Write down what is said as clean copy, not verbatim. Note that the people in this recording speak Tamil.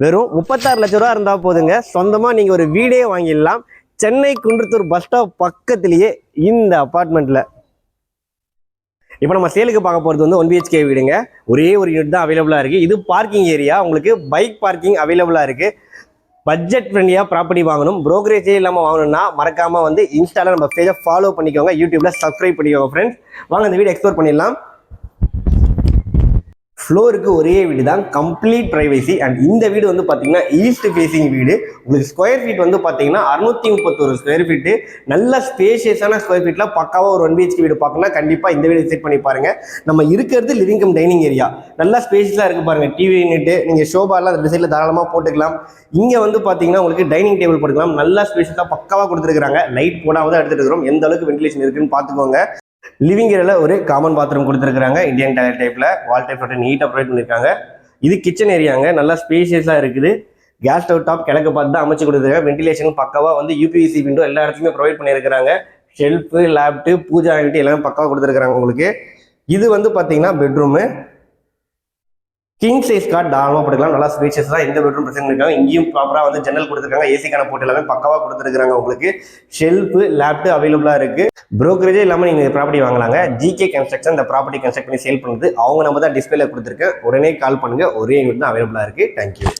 வெறும் 36 லட்ச ரூபா இருந்தால் போதுங்க, சொந்தமாக நீங்கள் ஒரு வீடே வாங்கிடலாம். சென்னை குன்றத்தூர் பஸ் ஸ்டாப் பக்கத்திலேயே இந்த அப்பார்ட்மெண்ட்டில். இப்போ நம்ம சேலுக்கு பார்க்க போகிறது வந்து 1 BHK வீடுங்க. ஒரே ஒரு யூனிட் தான் அவைலபிளாக இருக்குது. இது பார்க்கிங் ஏரியா, உங்களுக்கு பைக் பார்க்கிங் அவைலபிளாக இருக்குது. பட்ஜெட் ஃப்ரெண்ட்லியாக ப்ராப்பர்ட்டி வாங்கணும், ப்ரோக்கரேஜே இல்லாமல் வாங்கணும்னா மறக்காமல் வந்து இன்ஸ்டாவில் நம்ம பேஜை ஃபாலோ பண்ணிக்கோங்க, யூடியூப்பில் சப்ஸ்கிரைப் பண்ணிக்கோங்க ஃப்ரெண்ட்ஸ். வாங்க இந்த வீடு எக்ஸ்ப்ளோர் பண்ணிடலாம். ஃப்ளோருக்கு ஒரே வீடு தான், கம்ப்ளீட் ப்ரைவசி. அண்ட் இந்த வீடு வந்து பார்த்தீங்கன்னா ஈஸ்ட் ஃபேஸிங் வீடு. உங்களுக்கு ஸ்கொயர் ஃபீட் வந்து பார்த்தீங்கன்னா 631 ஸ்கொயர் ஃபீட்டு. நல்ல ஸ்பேஷியஸான ஸ்கொயர் ஃபீட்டில் பக்காவாக ஒரு 1 BHK வீடு பார்க்கணும்னா கண்டிப்பாக இந்த வீடு விசிட் பண்ணி பாருங்க. நம்ம இருக்கிறது லிவிங் கம் டைனிங் ஏரியா, நல்லா ஸ்பேஷியஸாக இருக்குது பாருங்க. டிவி யூனிட்டு, நீங்கள் ஷோபாலாம் அந்த சைடில் தாராளமாக போட்டுக்கலாம். இங்கே வந்து பார்த்தீங்கன்னா உங்களுக்கு டைனிங் டேபிள் போட்டுக்கலாம். நல்லா ஸ்பேஷியஸாக பக்காவாக கொடுத்துருக்காங்க. லைட் போடாமல் தான் எடுத்துகிட்டு இருக்கிறோம். எந்த அளவுக்கு வென்டிலேஷன் இருக்குன்னு பார்த்துக்கோங்க. லிவிங் ஏரியாவில் ஒரு காமன் பாத்ரூம் கொடுத்துருக்காங்க, இந்தியன் டாய்லெட் டைப்பில். வால் டைப் நீட்டாக ப்ரொவைட் பண்ணியிருக்காங்க. இது கிச்சன் ஏரியாங்க, நல்லா ஸ்பேஷியஸாக இருக்குது. கேஸ் ஸ்டவ் டாப் கிழக்கு பார்த்து தான் அமைச்சு கொடுத்துருக்காங்க. வென்டிலேஷன் பக்காவாக வந்து UPVC விண்டோ எல்லா இடத்துலையுமே ப்ரொவைட் பண்ணியிருக்கிறாங்க. ஷெல்ஃபு, லேப்டு, பூஜா யூனிட் எல்லாமே பக்காவாக கொடுத்துருக்காங்க உங்களுக்கு. இது வந்து பார்த்தீங்கன்னா பெட்ரூமு, கிங் சைஸ் கார்டு தாராளமாக போட்டுக்கலாம். நல்லா ஸ்பேஷியஸ் தான். எந்த பெட்ரூம் பிரச்சனை இருக்காங்க. இங்கேயும் ப்ராப்பராக வந்து ஜன்னல் கொடுத்துருக்காங்க, ஏசிக்கான போட்டு எல்லாமே பக்காவாக கொடுத்துருக்காங்க. உங்களுக்கு ஷெல்ஃபு, லேப்டு அவைலபிளாக இருக்குது. ப்ரோக்கரேஜே இல்லாமல் நீங்கள் ப்ராப்பர்ட்டி வாங்கலாங்க. GK கன்ஸ்ட்ரக்ஷன் இந்த ப்ராப்பர்ட்டி கன்ஸ்ட்ரக்ட் பண்ணி சேல் பண்ணுறது. அவங்க நம்ம தான் டிஸ்பிளேல கொடுத்துருக்கேன். உடனே கால் பண்ணுங்கள். ஒரே யூனிட் தான் அவைலபிளாக இருக்குது. தேங்க்யூ.